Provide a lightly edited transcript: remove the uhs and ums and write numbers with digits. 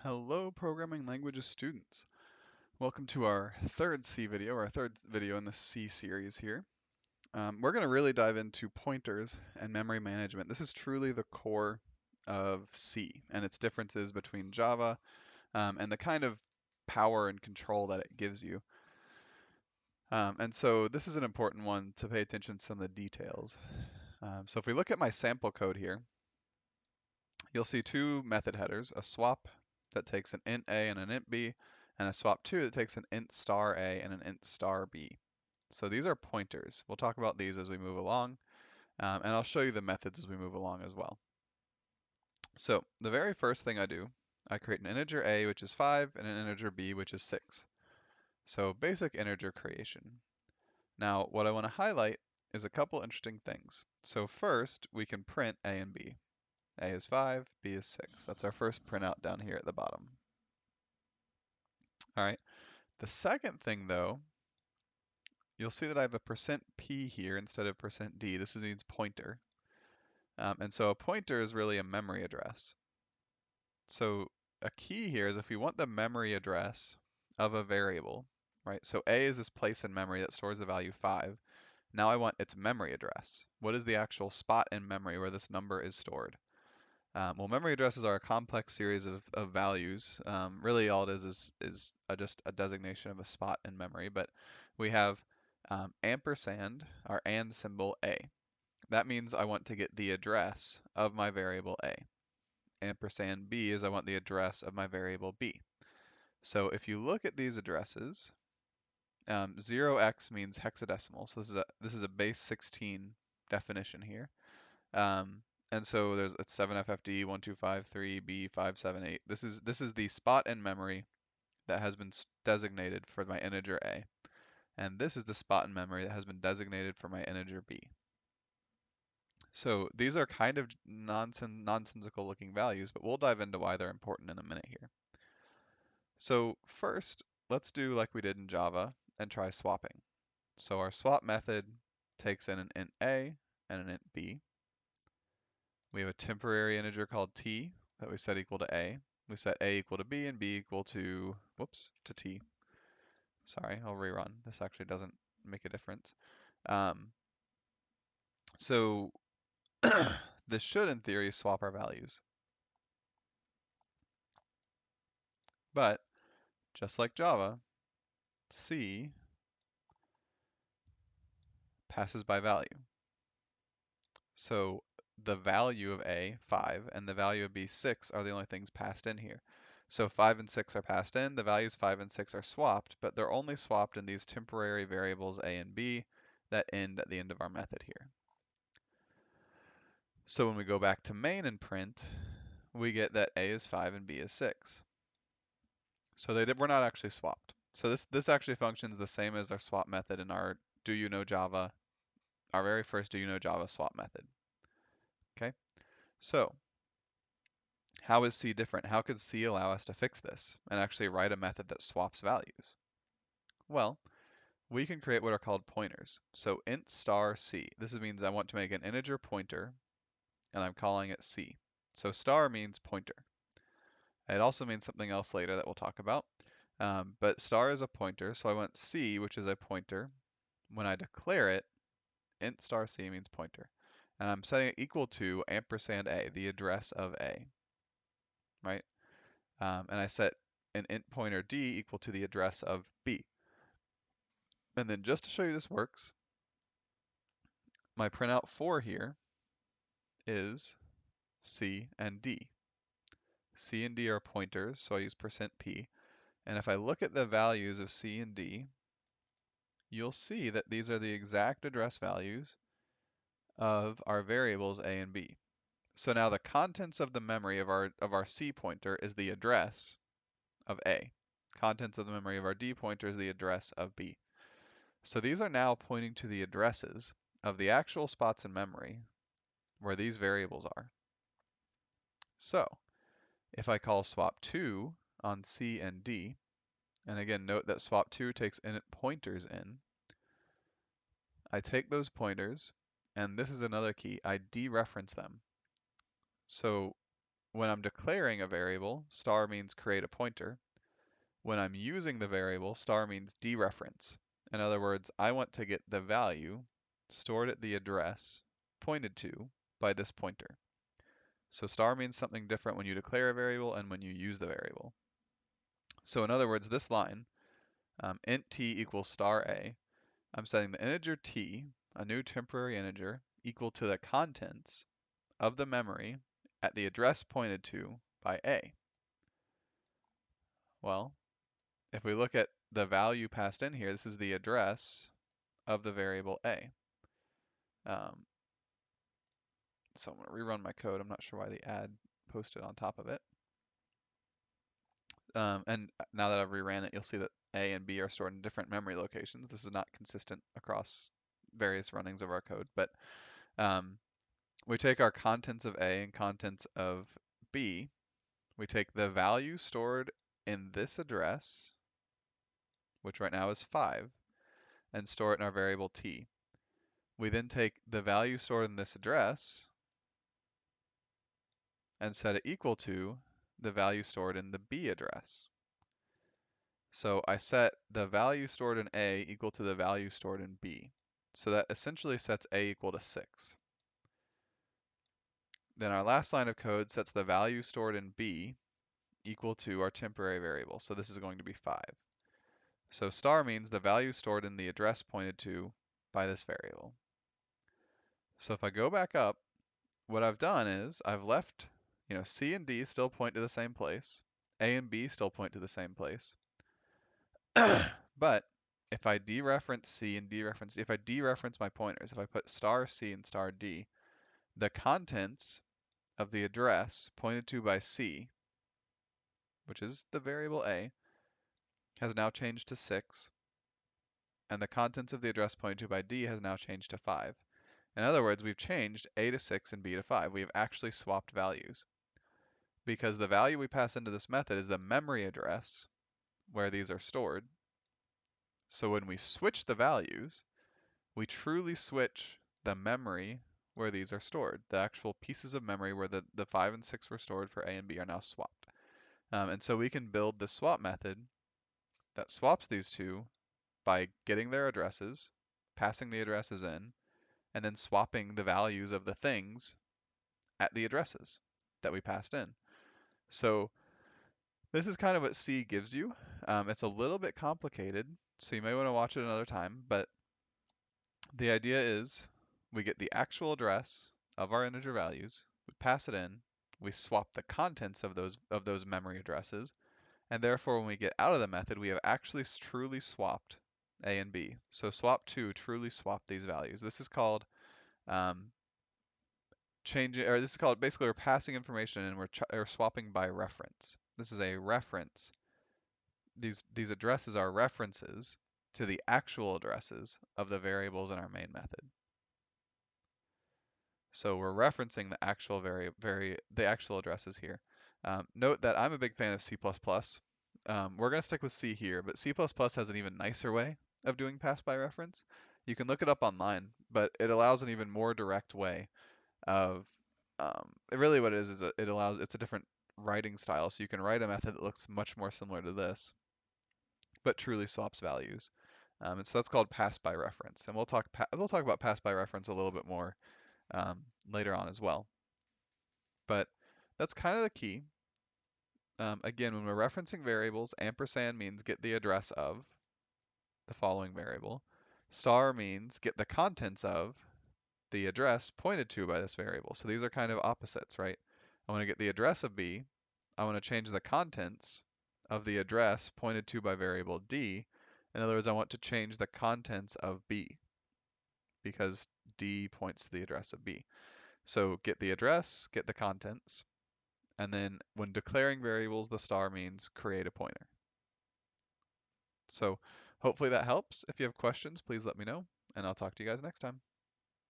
Hello, programming languages students. Welcome to our third C video, our third video in the C series here. We're going to really dive into pointers and memory management. This is truly the core of C and its differences between Java and the kind of power and control that it gives you. And so this is an important one to pay attention to some of the details. So if we look at my sample code here, you'll see two method headers, a swap that takes an int a and an int b, and a swap2 that takes an int star a and an int star b. So these are pointers. We'll talk about these as we move along, and I'll show you the methods as we move along as well. So the very first thing I do, I create an integer a, which is 5, and an integer b, which is 6. So basic integer creation. Now, what I want to highlight is a couple interesting things. So first, we can print a and b. A is 5, B is 6. That's our first printout down here at the bottom. All right. The second thing, though, you'll see that I have a %p here instead of %d. This means pointer. And so a pointer is really a memory address. So a key here is if we want the memory address of a variable, right? So A is this place in memory that stores the value 5. Now I want its memory address. What is the actual spot in memory where this number is stored? Well, memory addresses are a complex series of values. Really, all it is just a designation of a spot in memory. But we have ampersand, our and symbol a. That means I want to get the address of my variable a. Ampersand b is I want the address of my variable b. So if you look at these addresses, 0x means hexadecimal. So this is a base 16 definition here. Um, and so it's 7FFD 1253 B578. This is the spot in memory that has been designated for my integer a, and this is the spot in memory that has been designated for my integer b. So these are kind of nonsensical looking values, but we'll dive into why they're important in a minute here. So first, let's do like we did in Java and try swapping. So our swap method takes in an int a and an int b. We have a temporary integer called t that we set equal to a. We set a equal to b and b equal to, whoops, to t. Sorry, I'll rerun. This actually doesn't make a difference. Um, so this should, in theory, swap our values. But just like Java, C passes by value. So the value of A, 5, and the value of B, 6, are the only things passed in here. So 5 and 6 are passed in, the values 5 and 6 are swapped, but they're only swapped in these temporary variables A and B that end at the end of our method here. So when we go back to main and print, we get that A is 5 and B is 6. So we're not actually swapped. So this actually functions the same as our swap method in our do you know Java, our very first do you know Java swap method. Okay, so how is C different? How could C allow us to fix this and actually write a method that swaps values? Well, we can create what are called pointers. So int star C. This means I want to make an integer pointer and I'm calling it C. So star means pointer. It also means something else later that we'll talk about. But star is a pointer, so I want C, which is a pointer. When I declare it, int star C means pointer. And I'm setting it equal to ampersand A, the address of A, right? And I set an int pointer D equal to the address of B. And then just to show you this works, my printout 4 here is C and D. C and D are pointers, so I use %p. And if I look at the values of C and D, you'll see that these are the exact address values of our variables A and B. So now the contents of the memory of our C pointer is the address of A. Contents of the memory of our D pointer is the address of B. So these are now pointing to the addresses of the actual spots in memory where these variables are. So if I call swap2 on C and D, and again note that swap2 takes init pointers in, I take those pointers, and this is another key, I dereference them. So when I'm declaring a variable, star means create a pointer. When I'm using the variable, star means dereference. In other words, I want to get the value stored at the address pointed to by this pointer. So star means something different when you declare a variable and when you use the variable. So in other words, this line, int t equals star a, I'm setting the integer t, a new temporary integer, equal to the contents of the memory at the address pointed to by a. Well, if we look at the value passed in here, this is the address of the variable a. Um, so I'm going to rerun my code. I'm not sure why the add posted on top of it. And now that I've reran it, you'll see that A and B are stored in different memory locations. This is not consistent across various runnings of our code, but um, we take our contents of A and contents of B. We take the value stored in this address, which right now is 5, and store it in our variable t. We then take the value stored in this address and set it equal to the value stored in the B address. So I set the value stored in A equal to the value stored in B. So that essentially sets A equal to 6. Then our last line of code sets the value stored in B equal to our temporary variable. So this is going to be 5. So star means the value stored in the address pointed to by this variable. So if I go back up, what I've done is I've left, C and D still point to the same place. A and B still point to the same place. But if I dereference C and if I dereference my pointers, if I put star C and star D, the contents of the address pointed to by C, which is the variable A, has now changed to 6, and the contents of the address pointed to by D has now changed to 5. In other words, we've changed A to 6 and B to 5. We have actually swapped values, because the value we pass into this method is the memory address where these are stored. So when we switch the values, we truly switch the memory where these are stored. The actual pieces of memory where the 5 and 6 were stored for A and B are now swapped. And so we can build the swap method that swaps these two by getting their addresses, passing the addresses in, and then swapping the values of the things at the addresses that we passed in. So this is kind of what C gives you. It's a little bit complicated, so you may want to watch it another time, but the idea is we get the actual address of our integer values, we pass it in, we swap the contents of those memory addresses, and therefore when we get out of the method, we have actually truly swapped A and B. So swap2 truly swapped these values. This is called this is called basically we're passing information and we're swapping by reference. This is a reference. These addresses are references to the actual addresses of the variables in our main method. So we're referencing the actual the actual addresses here. Note that I'm a big fan of C++. We're going to stick with C here, but C++ has an even nicer way of doing pass by reference. You can look it up online, but it allows an even more direct way of really what it is it's a different writing style. So you can write a method that looks much more similar to this, but truly swaps values. And so that's called pass by reference. And we'll talk about pass by reference a little bit more later on as well. But that's kind of the key. Again, when we're referencing variables, ampersand means get the address of the following variable. Star means get the contents of the address pointed to by this variable. So these are kind of opposites, right? I want to get the address of B. I want to change the contents of the address pointed to by variable D. In other words, I want to change the contents of B because D points to the address of B. So get the address, get the contents, and then when declaring variables, the star means create a pointer. So hopefully that helps. If you have questions, please let me know, and I'll talk to you guys next time.